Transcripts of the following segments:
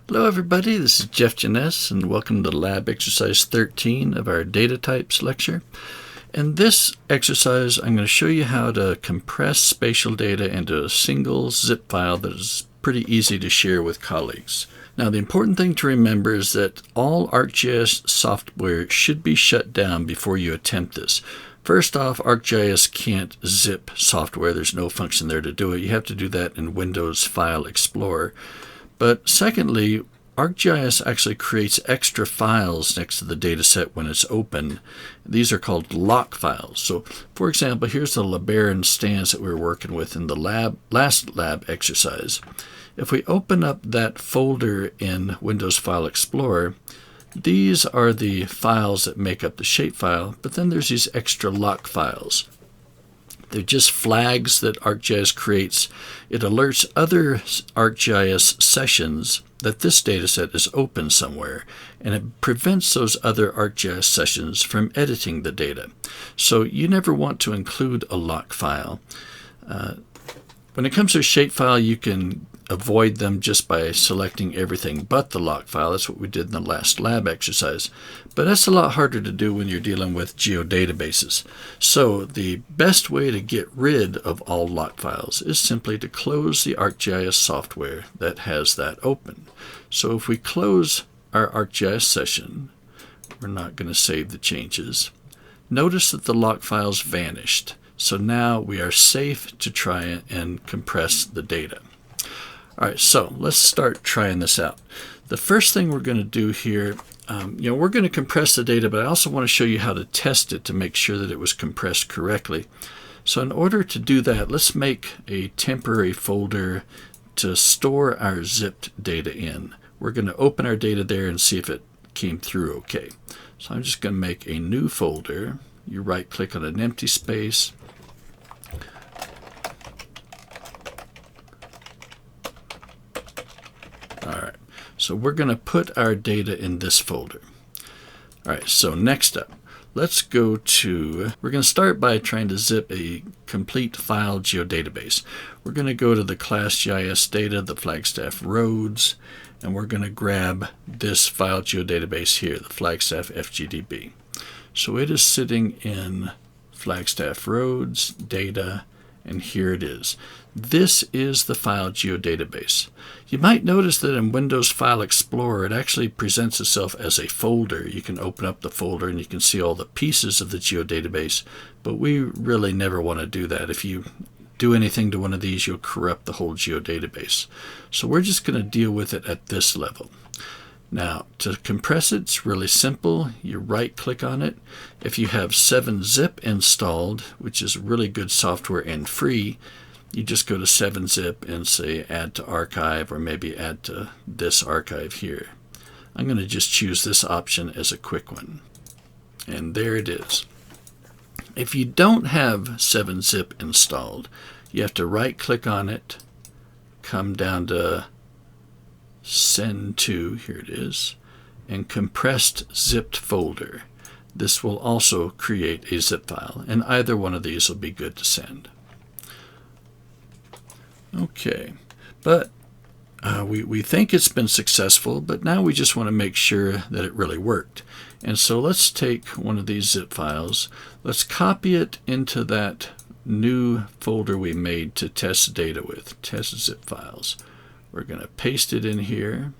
Hello everybody, this is Jeff Janess and welcome to lab exercise 13 of our data types lecture. In this exercise I'm going to show you how to compress spatial data into a single zip file that is pretty easy to share with colleagues. Now the important thing to remember is that all ArcGIS software should be shut down before you attempt this. First off, ArcGIS can't zip software. There's no function there to do it. You have to do that in Windows File Explorer. But secondly, ArcGIS actually creates extra files next to the dataset when it's open. These are called lock files. So, for example, here's the LeBaron stands that we were working with in the last lab exercise. If we open up that folder in Windows File Explorer, these are the files that make up the shapefile, but then there's these extra lock files. They're just flags that ArcGIS creates. It alerts other ArcGIS sessions that this dataset is open somewhere, and it prevents those other ArcGIS sessions from editing the data. So you never want to include a lock file. When it comes to a shapefile, you can avoid them just by selecting everything but the lock file. That's what we did in the last lab exercise. But that's a lot harder to do when you're dealing with geodatabases. So the best way to get rid of all lock files is simply to close the ArcGIS software that has that open. So if we close our ArcGIS session, we're not going to save the changes. Notice that the lock files vanished. So now we are safe to try and compress the data. All right, so let's start trying this out. The first thing we're going to do here, we're going to compress the data, but I also want to show you how to test it to make sure that it was compressed correctly. So in order to do that, let's make a temporary folder to store our zipped data in. We're going to open our data there and see if it came through okay. So I'm just going to make a new folder. You right-click on an empty space. Alright, so we're going to put our data in this folder. Alright, so next up, let's go to, we're going to start by trying to zip a complete file geodatabase. We're going to go to the class GIS data, the Flagstaff roads, and we're going to grab this file geodatabase here, the Flagstaff FGDB. So it is sitting in Flagstaff roads, data, and here it is. This is the file geodatabase. You might notice that in Windows File Explorer it actually presents itself as a folder. You can open up the folder and you can see all the pieces of the geodatabase, but we really never want to do that. If you do anything to one of these, you'll corrupt the whole geodatabase. So we're just going to deal with it at this level. Now, to compress it, it's really simple. You right-click on it. If you have 7-zip installed, which is really good software and free, you just go to 7-zip and say add to archive, or maybe add to this archive here. I'm going to just choose this option as a quick one. And there it is. If you don't have 7-zip installed, you have to right-click on it, come down to send to, here it is, and compressed zipped folder. This will also create a zip file, and either one of these will be good to send. Okay, but we think it's been successful, but now we just want to make sure that it really worked. And so let's take one of these zip files, let's copy it into that new folder we made to test data with, test zip files. We're going to paste it in here.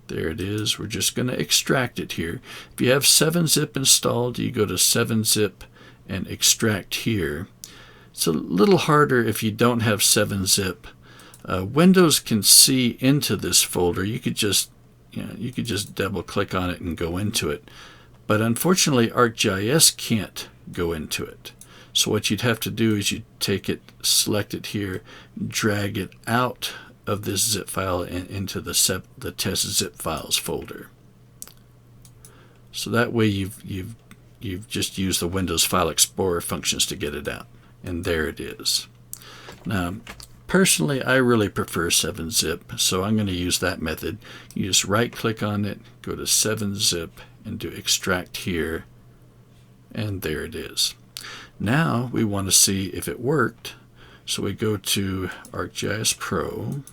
There it is. We're just going to extract it here. If you have 7-zip installed, you go to 7-zip and extract here. It's a little harder if you don't have 7-zip. Windows can see into this folder. You could just double click on it and go into it. But unfortunately, ArcGIS can't go into it. So what you'd have to do is you take it, select it here, drag it out of this zip file and into the test zip files folder. So that way you've just used the Windows File Explorer functions to get it out. And there it is. Now, personally, I really prefer 7-zip, so I'm going to use that method. You just right-click on it, go to 7-zip, and do extract here, and there it is. Now we want to see if it worked, so we go to ArcGIS Pro,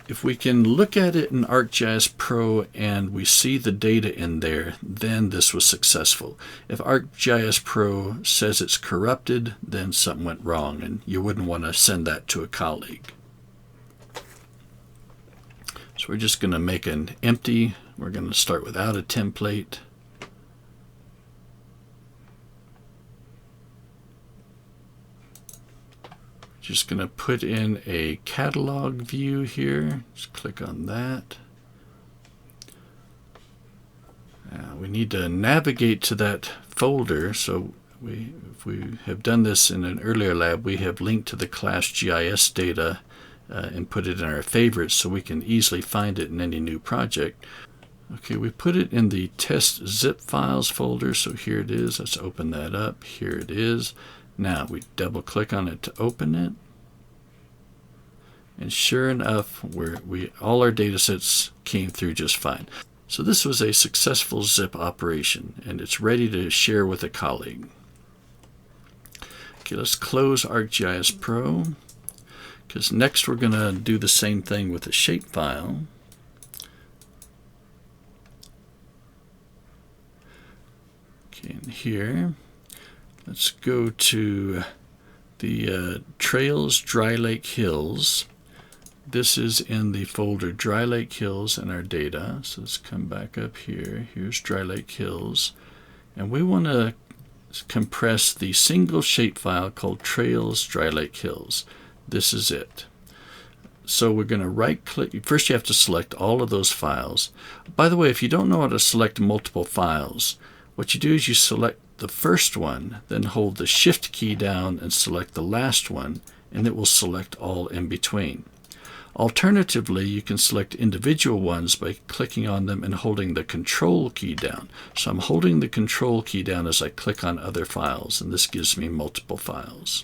If we can look at it in ArcGIS Pro and we see the data in there, then this was successful. If ArcGIS Pro says it's corrupted, then something went wrong, and you wouldn't want to send that to a colleague. So we're just going to make an empty. We're going to start without a template. Just going to put in a catalog view here. Just click on that. We need to navigate to that folder. So if we have done this in an earlier lab, we have linked to the class GIS data and put it in our favorites so we can easily find it in any new project. Okay, we put it in the test zip files folder. So here it is. Let's open that up. Here it is. Now we double click on it to open it, and sure enough, all our data sets came through just fine. So this was a successful zip operation, and it's ready to share with a colleague. Okay, let's close ArcGIS Pro, because next we're going to do the same thing with a shapefile. Okay, and here, let's go to the Trails Dry Lake Hills. This is in the folder Dry Lake Hills in our data. So let's come back up here. Here's Dry Lake Hills. And we want to compress the single shapefile called Trails Dry Lake Hills. This is it. So we're going to right click. First you have to select all of those files. By the way, if you don't know how to select multiple files, what you do is you select the first one, then hold the Shift key down and select the last one, and it will select all in between. Alternatively, you can select individual ones by clicking on them and holding the Control key down. So I'm holding the Control key down as I click on other files, and this gives me multiple files.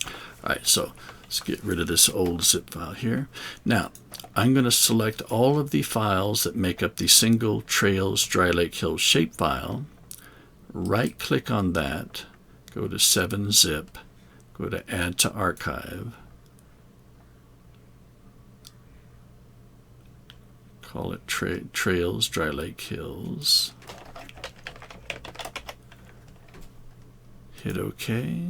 All right, so let's get rid of this old zip file here. Now, I'm going to select all of the files that make up the single Trails Dry Lake Hills shapefile. Right-click on that, go to 7-zip, go to Add to Archive, call it Trails Dry Lake Hills, hit OK,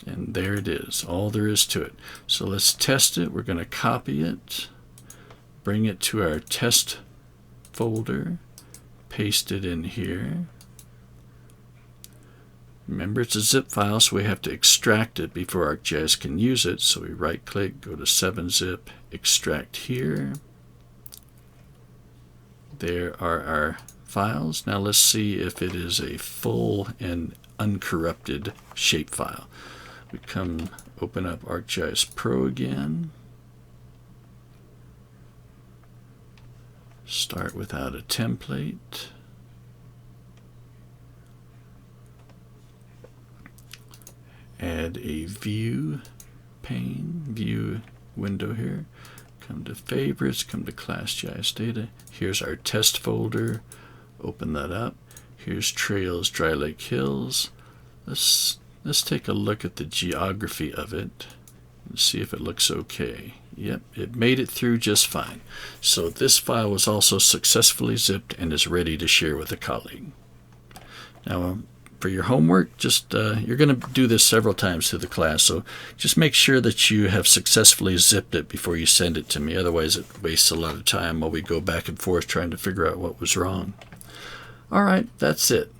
and there it is, all there is to it. So let's test it. We're going to copy it, bring it to our test folder, paste it in here. Remember, it's a zip file, so we have to extract it before ArcGIS can use it. So we right-click, go to 7-zip, extract here. There are our files. Now let's see if it is a full and uncorrupted shapefile. We open up ArcGIS Pro again. Start without a template. Add a view pane, view window here. Come to favorites, come to class GIS data. Here's our test folder. Open that up. Here's Trails Dry Lake Hills. Let's take a look at the geography of it and see if it looks okay. Yep, it made it through just fine. So this file was also successfully zipped and is ready to share with a colleague. Now, for your homework, just you're going to do this several times through the class, so just make sure that you have successfully zipped it before you send it to me. Otherwise, it wastes a lot of time while we go back and forth trying to figure out what was wrong. All right, that's it.